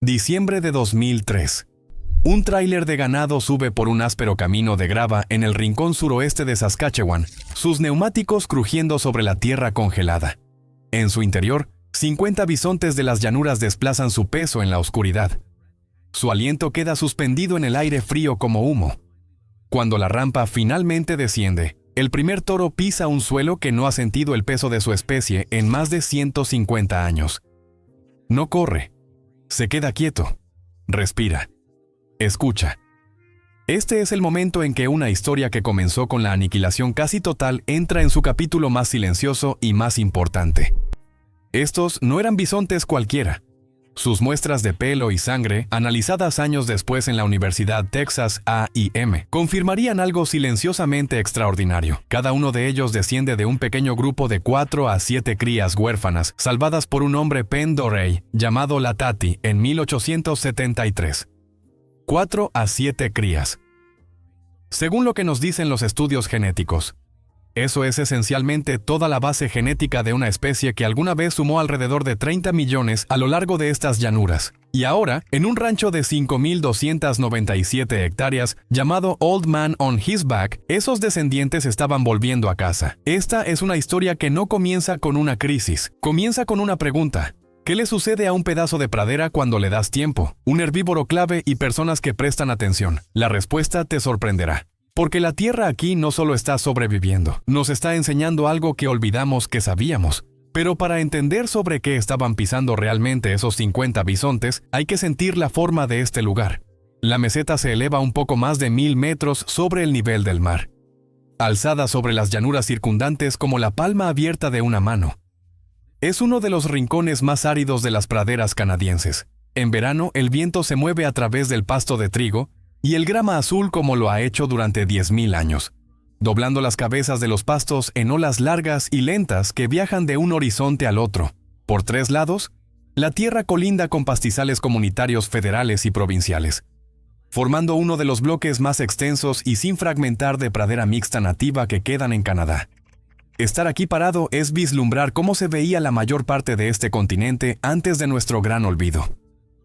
Diciembre de 2003. Un tráiler de ganado sube por un áspero camino de grava en el rincón suroeste de Saskatchewan, sus neumáticos crujiendo sobre la tierra congelada. En su interior, 50 bisontes de las llanuras desplazan su peso en la oscuridad. Su aliento queda suspendido en el aire frío como humo. Cuando la rampa finalmente desciende, el primer toro pisa un suelo que no ha sentido el peso de su especie en más de 150 años. No corre. Se queda quieto. Respira. Escucha. Este es el momento en que una historia que comenzó con la aniquilación casi total entra en su capítulo más silencioso y más importante. Estos no eran bisontes cualquiera. Sus muestras de pelo y sangre, analizadas años después en la Universidad Texas A&M, confirmarían algo silenciosamente extraordinario. Cada uno de ellos desciende de un pequeño grupo de 4 a 7 crías huérfanas, salvadas por un hombre Penn Dorey, llamado Latati, en 1873. 4 a 7 crías. Según lo que nos dicen los estudios genéticos, eso es esencialmente toda la base genética de una especie que alguna vez sumó alrededor de 30 millones a lo largo de estas llanuras. Y ahora, en un rancho de 5,297 hectáreas llamado Old Man on His Back, esos descendientes estaban volviendo a casa. Esta es una historia que no comienza con una crisis, comienza con una pregunta. ¿Qué le sucede a un pedazo de pradera cuando le das tiempo, un herbívoro clave y personas que prestan atención? La respuesta te sorprenderá. Porque la tierra aquí no solo está sobreviviendo, nos está enseñando algo que olvidamos que sabíamos. Pero para entender sobre qué estaban pisando realmente esos 50 bisontes, hay que sentir la forma de este lugar. La meseta se eleva un poco más de 1000 metros sobre el nivel del mar, alzada sobre las llanuras circundantes como la palma abierta de una mano. Es uno de los rincones más áridos de las praderas canadienses. En verano, el viento se mueve a través del pasto de trigo y el grama azul como lo ha hecho durante 10,000 años, doblando las cabezas de los pastos en olas largas y lentas que viajan de un horizonte al otro. Por 3 lados, la tierra colinda con pastizales comunitarios federales y provinciales, formando uno de los bloques más extensos y sin fragmentar de pradera mixta nativa que quedan en Canadá. Estar aquí parado es vislumbrar cómo se veía la mayor parte de este continente antes de nuestro gran olvido.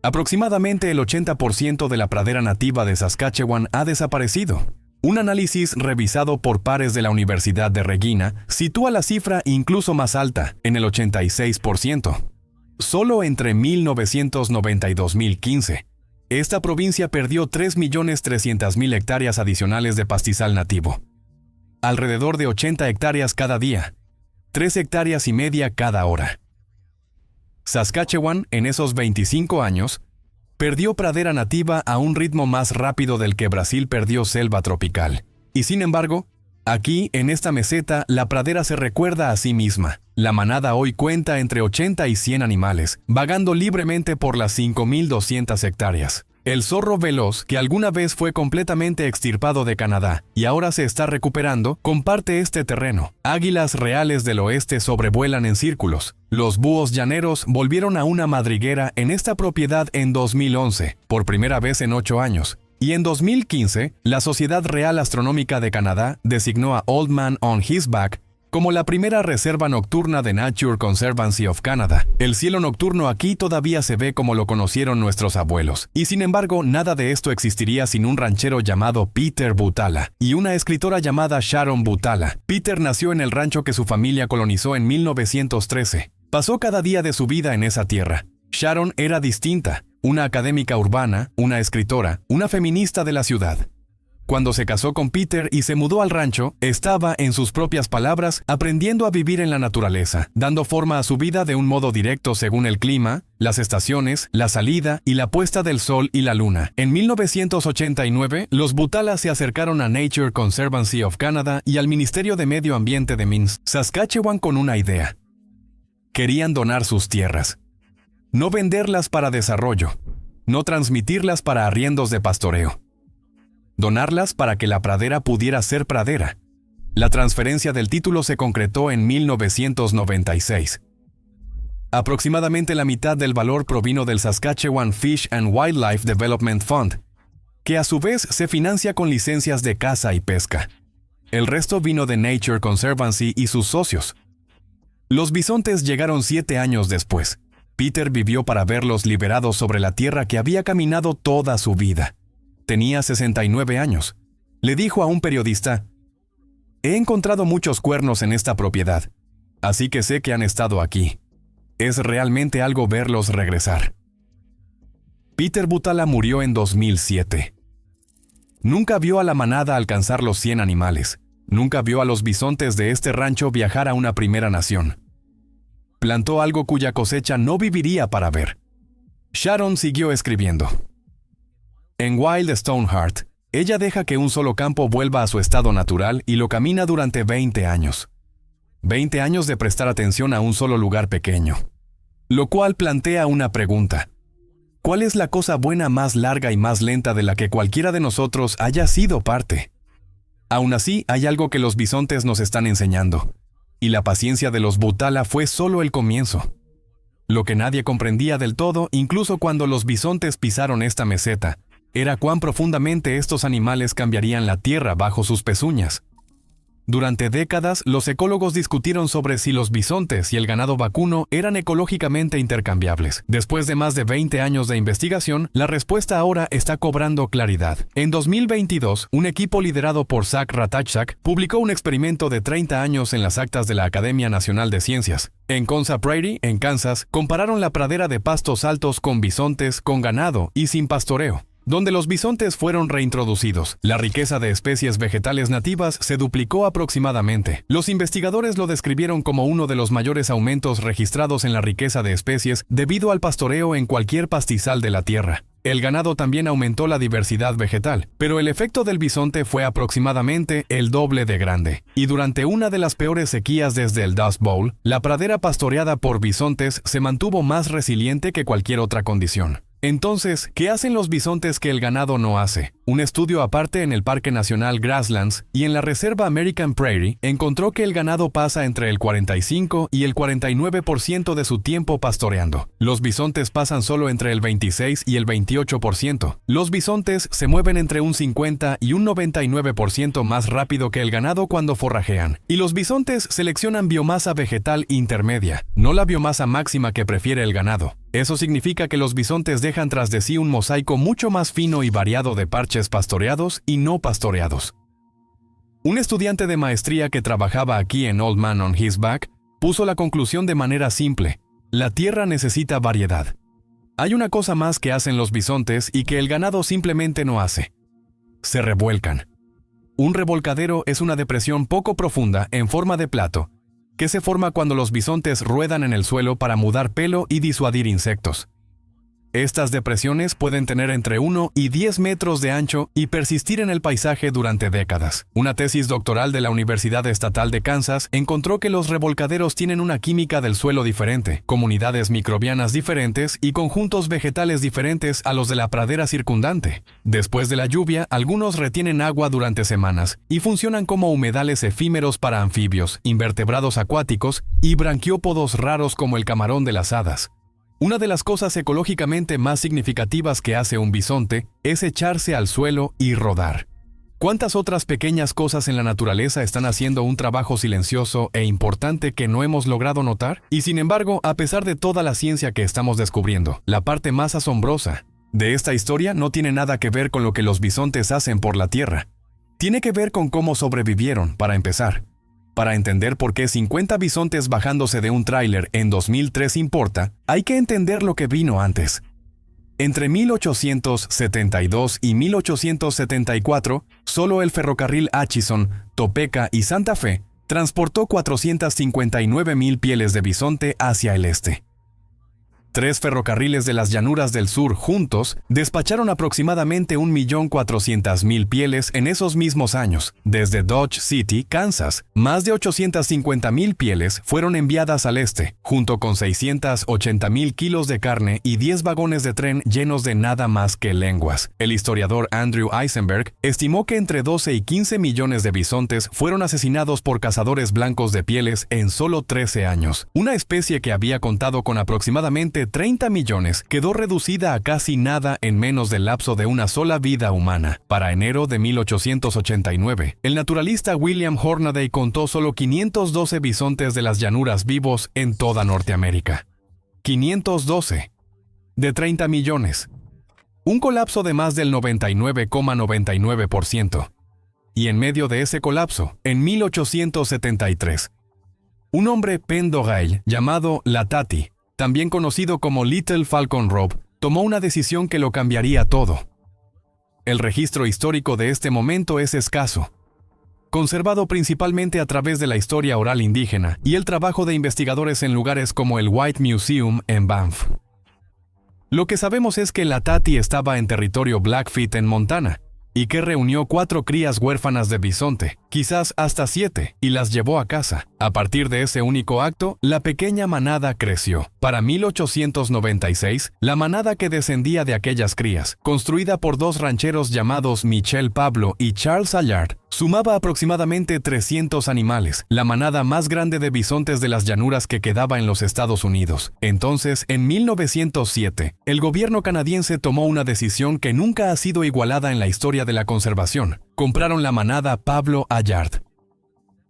Aproximadamente el 80% de la pradera nativa de Saskatchewan ha desaparecido. Un análisis revisado por pares de la Universidad de Regina sitúa la cifra incluso más alta, en el 86%. Solo entre 1990 y 2015, esta provincia perdió 3,300,000 hectáreas adicionales de pastizal nativo. Alrededor de 80 hectáreas cada día, 3,5 hectáreas cada hora. Saskatchewan, en esos 25 años, perdió pradera nativa a un ritmo más rápido del que Brasil perdió selva tropical. Y sin embargo, aquí, en esta meseta, la pradera se recuerda a sí misma. La manada hoy cuenta entre 80 y 100 animales, vagando libremente por las 5,200 hectáreas. El zorro veloz, que alguna vez fue completamente extirpado de Canadá y ahora se está recuperando, comparte este terreno. Águilas reales del oeste sobrevuelan en círculos. Los búhos llaneros volvieron a una madriguera en esta propiedad en 2011, por primera vez en 8 años. Y en 2015, la Sociedad Real Astronómica de Canadá designó a Old Man on His Back como la primera reserva nocturna de Nature Conservancy of Canada. El cielo nocturno aquí todavía se ve como lo conocieron nuestros abuelos. Y sin embargo, nada de esto existiría sin un ranchero llamado Peter Butala y una escritora llamada Sharon Butala. Peter nació en el rancho que su familia colonizó en 1913. Pasó cada día de su vida en esa tierra. Sharon era distinta, una académica urbana, una escritora, una feminista de la ciudad. Cuando se casó con Peter y se mudó al rancho, estaba, en sus propias palabras, aprendiendo a vivir en la naturaleza, dando forma a su vida de un modo directo según el clima, las estaciones, la salida y la puesta del sol y la luna. En 1989, los Butala se acercaron a Nature Conservancy of Canada y al Ministerio de Medio Ambiente de Minsk, Saskatchewan, con una idea. Querían donar sus tierras. No venderlas para desarrollo, no transmitirlas para arriendos de pastoreo. Donarlas para que la pradera pudiera ser pradera. La transferencia del título se concretó en 1996. Aproximadamente la mitad del valor provino del Saskatchewan Fish and Wildlife Development Fund, que a su vez se financia con licencias de caza y pesca. El resto vino de Nature Conservancy y sus socios. Los bisontes llegaron 7 años después. Peter vivió para verlos liberados sobre la tierra que había caminado toda su vida. Tenía 69 años. Le dijo a un periodista: «He encontrado muchos cuernos en esta propiedad, así que sé que han estado aquí. Es realmente algo verlos regresar». Peter Butala murió en 2007. Nunca vio a la manada alcanzar los 100 animales. Nunca vio a los bisontes de este rancho viajar a una primera nación. Plantó algo cuya cosecha no viviría para ver. Sharon siguió escribiendo. En Wild Stoneheart, ella deja que un solo campo vuelva a su estado natural y lo camina durante 20 años. 20 años de prestar atención a un solo lugar pequeño. Lo cual plantea una pregunta. ¿Cuál es la cosa buena más larga y más lenta de la que cualquiera de nosotros haya sido parte? Aún así, hay algo que los bisontes nos están enseñando. Y la paciencia de los Butala fue solo el comienzo. Lo que nadie comprendía del todo, incluso cuando los bisontes pisaron esta meseta, era cuán profundamente estos animales cambiarían la tierra bajo sus pezuñas. Durante décadas, los ecólogos discutieron sobre si los bisontes y el ganado vacuno eran ecológicamente intercambiables. Después de más de 20 años de investigación, la respuesta ahora está cobrando claridad. En 2022, un equipo liderado por Zach Ratajczak publicó un experimento de 30 años en las actas de la Academia Nacional de Ciencias. En Konza Prairie, en Kansas, compararon la pradera de pastos altos con bisontes, con ganado y sin pastoreo. Donde los bisontes fueron reintroducidos, la riqueza de especies vegetales nativas se duplicó aproximadamente. Los investigadores lo describieron como uno de los mayores aumentos registrados en la riqueza de especies debido al pastoreo en cualquier pastizal de la tierra. El ganado también aumentó la diversidad vegetal, pero el efecto del bisonte fue aproximadamente el doble de grande. Y durante una de las peores sequías desde el Dust Bowl, la pradera pastoreada por bisontes se mantuvo más resiliente que cualquier otra condición. Entonces, ¿qué hacen los bisontes que el ganado no hace? Un estudio aparte en el Parque Nacional Grasslands y en la Reserva American Prairie encontró que el ganado pasa entre el 45 y el 49% de su tiempo pastoreando. Los bisontes pasan solo entre el 26 y el 28%. Los bisontes se mueven entre un 50 y un 99% más rápido que el ganado cuando forrajean. Y los bisontes seleccionan biomasa vegetal intermedia, no la biomasa máxima que prefiere el ganado. Eso significa que los bisontes dejan tras de sí un mosaico mucho más fino y variado de parches pastoreados y no pastoreados. Un estudiante de maestría que trabajaba aquí en Old Man on His Back puso la conclusión de manera simple: la tierra necesita variedad. Hay una cosa más que hacen los bisontes y que el ganado simplemente no hace. Se revuelcan. Un revolcadero es una depresión poco profunda en forma de plato, que se forma cuando los bisontes ruedan en el suelo para mudar pelo y disuadir insectos. Estas depresiones pueden tener entre 1 y 10 metros de ancho y persistir en el paisaje durante décadas. Una tesis doctoral de la Universidad Estatal de Kansas encontró que los revolcaderos tienen una química del suelo diferente, comunidades microbianas diferentes y conjuntos vegetales diferentes a los de la pradera circundante. Después de la lluvia, algunos retienen agua durante semanas y funcionan como humedales efímeros para anfibios, invertebrados acuáticos y branquiópodos raros como el camarón de las hadas. Una de las cosas ecológicamente más significativas que hace un bisonte es echarse al suelo y rodar. ¿Cuántas otras pequeñas cosas en la naturaleza están haciendo un trabajo silencioso e importante que no hemos logrado notar? Y sin embargo, a pesar de toda la ciencia que estamos descubriendo, la parte más asombrosa de esta historia no tiene nada que ver con lo que los bisontes hacen por la tierra. Tiene que ver con cómo sobrevivieron, para empezar. Para entender por qué 50 bisontes bajándose de un tráiler en 2003 importa, hay que entender lo que vino antes. Entre 1872 y 1874, solo el ferrocarril Atchison, Topeka y Santa Fe transportó 459,000 pieles de bisonte hacia el este. 3 ferrocarriles de las llanuras del sur juntos despacharon aproximadamente 1,400,000 pieles en esos mismos años. Desde Dodge City, Kansas, más de 850,000 pieles fueron enviadas al este, junto con 680,000 kilos de carne y 10 vagones de tren llenos de nada más que lenguas. El historiador Andrew Eisenberg estimó que entre 12 y 15 millones de bisontes fueron asesinados por cazadores blancos de pieles en solo 13 años. Una especie que había contado con aproximadamente 30 millones quedó reducida a casi nada en menos del lapso de una sola vida humana. Para enero de 1889, el naturalista William Hornaday contó solo 512 bisontes de las llanuras vivos en toda Norteamérica. 512, de 30 millones. Un colapso de más del 99,99%. Y en medio de ese colapso, en 1873, un hombre Penn Doyle llamado Latati, también conocido como Little Falcon Robe, tomó una decisión que lo cambiaría todo. El registro histórico de este momento es escaso, conservado principalmente a través de la historia oral indígena y el trabajo de investigadores en lugares como el White Museum en Banff. Lo que sabemos es que Latati estaba en territorio Blackfeet en Montana, y que reunió 4 crías huérfanas de bisonte, quizás hasta 7, y las llevó a casa. A partir de ese único acto, la pequeña manada creció. Para 1896, la manada que descendía de aquellas crías, construida por 2 rancheros llamados Michel Pablo y Charles Allard, sumaba aproximadamente 300 animales, la manada más grande de bisontes de las llanuras que quedaba en los Estados Unidos. Entonces, en 1907, el gobierno canadiense tomó una decisión que nunca ha sido igualada en la historia de la conservación. Compraron la manada Pablo Allard.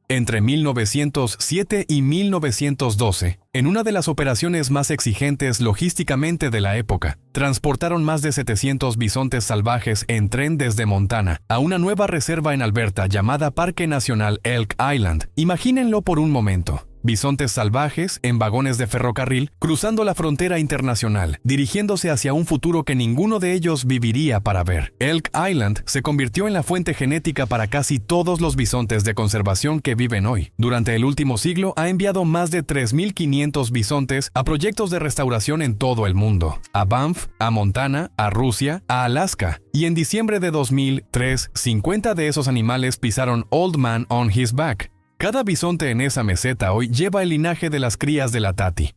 Entre 1907 y 1912, en una de las operaciones más exigentes logísticamente de la época, transportaron más de 700 bisontes salvajes en tren desde Montana a una nueva reserva en Alberta llamada Parque Nacional Elk Island. Imagínenlo por un momento. Bisontes salvajes en vagones de ferrocarril cruzando la frontera internacional, dirigiéndose hacia un futuro que ninguno de ellos viviría para ver. Elk Island se convirtió en la fuente genética para casi todos los bisontes de conservación que viven hoy. Durante el último siglo ha enviado más de 3.500 bisontes a proyectos de restauración en todo el mundo, a Banff, a Montana, a Rusia, a Alaska, y en diciembre de 2003, 50 de esos animales pisaron Old Man on His Back. Cada bisonte en esa meseta hoy lleva el linaje de las crías de Latati.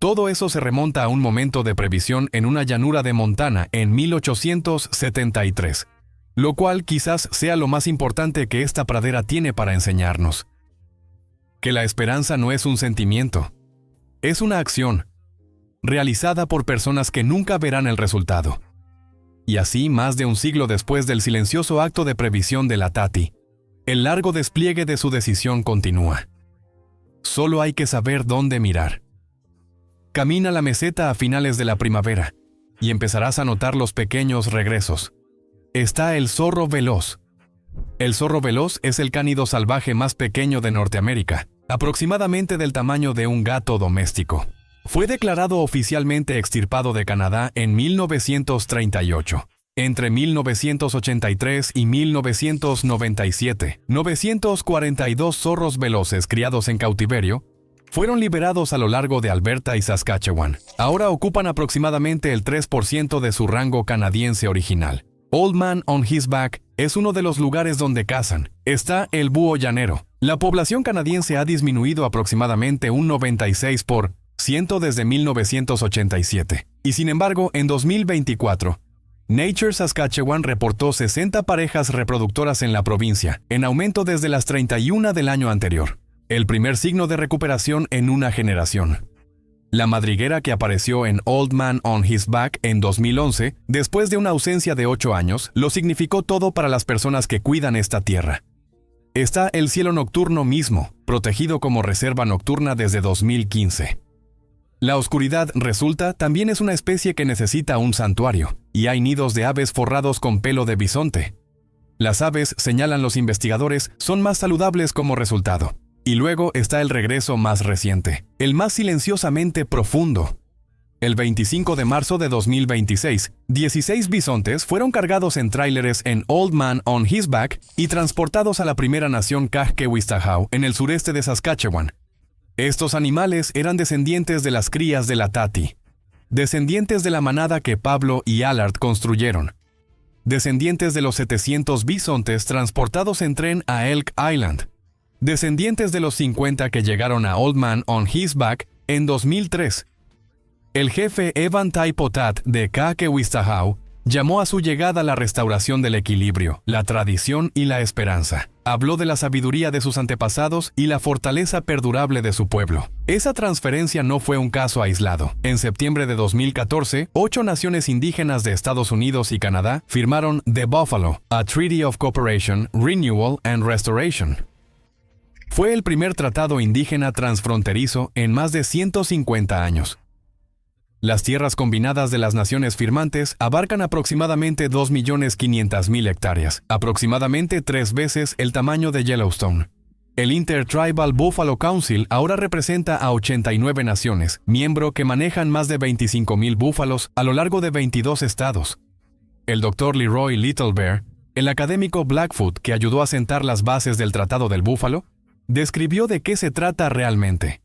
Todo eso se remonta a un momento de previsión en una llanura de Montana en 1873, lo cual quizás sea lo más importante que esta pradera tiene para enseñarnos. Que la esperanza no es un sentimiento, es una acción, realizada por personas que nunca verán el resultado. Y así, más de un siglo después del silencioso acto de previsión de Latati, el largo despliegue de su decisión continúa. Solo hay que saber dónde mirar. Camina la meseta a finales de la primavera y empezarás a notar los pequeños regresos. Está el zorro veloz. El zorro veloz es el cánido salvaje más pequeño de Norteamérica, aproximadamente del tamaño de un gato doméstico. Fue declarado oficialmente extirpado de Canadá en 1938. Entre 1983 y 1997, 942 zorros veloces criados en cautiverio fueron liberados a lo largo de Alberta y Saskatchewan. Ahora ocupan aproximadamente el 3% de su rango canadiense original. Old Man on His Back es uno de los lugares donde cazan. Está el búho llanero. La población canadiense ha disminuido aproximadamente un 96% desde 1987. Y sin embargo, en 2024, Nature Saskatchewan reportó 60 parejas reproductoras en la provincia, en aumento desde las 31 del año anterior. El primer signo de recuperación en una generación. La madriguera que apareció en Old Man on His Back en 2011, después de una ausencia de 8 años, lo significó todo para las personas que cuidan esta tierra. Está el cielo nocturno mismo, protegido como reserva nocturna desde 2015. La oscuridad resulta también es una especie que necesita un santuario, y hay nidos de aves forrados con pelo de bisonte. Las aves, señalan los investigadores, son más saludables como resultado. Y luego está el regreso más reciente, el más silenciosamente profundo. El 25 de marzo de 2026, 16 bisontes fueron cargados en tráileres en Old Man on His Back y transportados a la primera nación Kahkewistahaw en el sureste de Saskatchewan. Estos animales eran descendientes de las crías de Latati, descendientes de la manada que Pablo y Allard construyeron, descendientes de los 700 bisontes transportados en tren a Elk Island, descendientes de los 50 que llegaron a Old Man on His Back en 2003. El jefe Evan Tai Potat de Kahkewistahaw llamó a su llegada la restauración del equilibrio, la tradición y la esperanza. Habló de la sabiduría de sus antepasados y la fortaleza perdurable de su pueblo. Esa transferencia no fue un caso aislado. En septiembre de 2014, 8 naciones indígenas de Estados Unidos y Canadá firmaron The Buffalo, a Treaty of Cooperation, Renewal and Restoration. Fue el primer tratado indígena transfronterizo en más de 150 años. Las tierras combinadas de las naciones firmantes abarcan aproximadamente 2.500.000 hectáreas, aproximadamente 3 veces el tamaño de Yellowstone. El Intertribal Buffalo Council ahora representa a 89 naciones, miembro que manejan más de 25.000 búfalos a lo largo de 22 estados. El Dr. Leroy Little Bear, el académico Blackfoot que ayudó a sentar las bases del Tratado del Búfalo, describió de qué se trata realmente.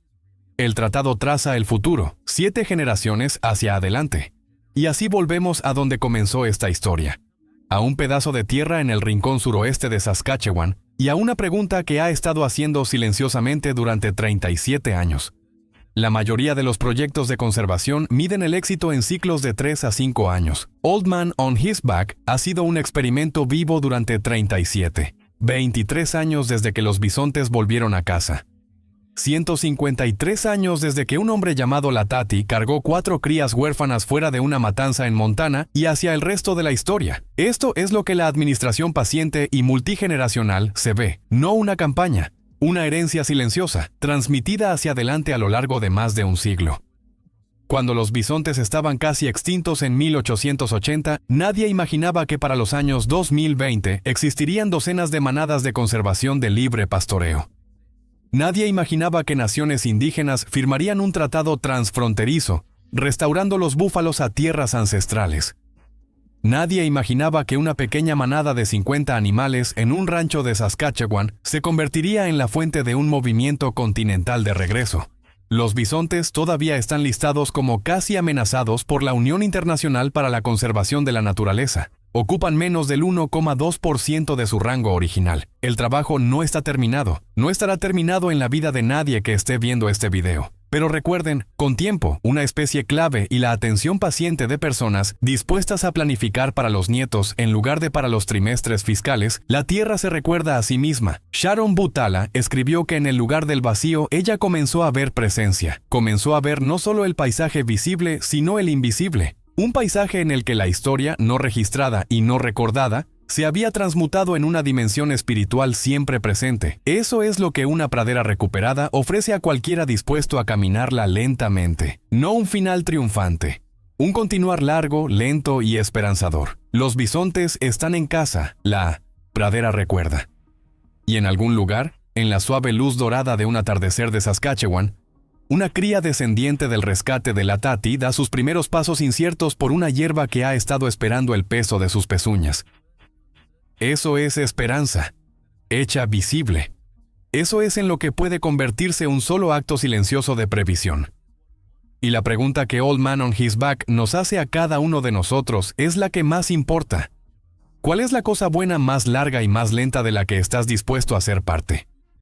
El tratado traza el futuro, 7 generaciones hacia adelante. Y así volvemos a donde comenzó esta historia. A un pedazo de tierra en el rincón suroeste de Saskatchewan y a una pregunta que ha estado haciendo silenciosamente durante 37 años. La mayoría de los proyectos de conservación miden el éxito en ciclos de 3 a 5 años. Old Man on His Back ha sido un experimento vivo durante 23 años desde que los bisontes volvieron a casa. 153 años desde que un hombre llamado Latati cargó 4 crías huérfanas fuera de una matanza en Montana y hacia el resto de la historia. Esto es lo que la administración paciente y multigeneracional se ve, no una campaña, una herencia silenciosa, transmitida hacia adelante a lo largo de más de un siglo. Cuando los bisontes estaban casi extintos en 1880, nadie imaginaba que para los años 2020 existirían docenas de manadas de conservación de libre pastoreo. Nadie imaginaba que naciones indígenas firmarían un tratado transfronterizo, restaurando los búfalos a tierras ancestrales. Nadie imaginaba que una pequeña manada de 50 animales en un rancho de Saskatchewan se convertiría en la fuente de un movimiento continental de regreso. Los bisontes todavía están listados como casi amenazados por la Unión Internacional para la Conservación de la Naturaleza. Ocupan menos del 1,2% de su rango original. El trabajo no está terminado. No estará terminado en la vida de nadie que esté viendo este video. Pero recuerden, con tiempo, una especie clave y la atención paciente de personas dispuestas a planificar para los nietos en lugar de para los trimestres fiscales, la Tierra se recuerda a sí misma. Sharon Butala escribió que en el lugar del vacío ella comenzó a ver presencia. Comenzó a ver no solo el paisaje visible, sino el invisible. Un paisaje en el que la historia, no registrada y no recordada, se había transmutado en una dimensión espiritual siempre presente. Eso es lo que una pradera recuperada ofrece a cualquiera dispuesto a caminarla lentamente. No un final triunfante. Un continuar largo, lento y esperanzador. Los bisontes están en casa, la pradera recuerda. Y en algún lugar, en la suave luz dorada de un atardecer de Saskatchewan, una cría descendiente del rescate de Latati da sus primeros pasos inciertos por una hierba que ha estado esperando el peso de sus pezuñas. Eso es esperanza, hecha visible. Eso es en lo que puede convertirse un solo acto silencioso de previsión. Y la pregunta que Old Man on His Back nos hace a cada uno de nosotros es la que más importa. ¿Cuál es la cosa buena más larga y más lenta de la que estás dispuesto a ser parte?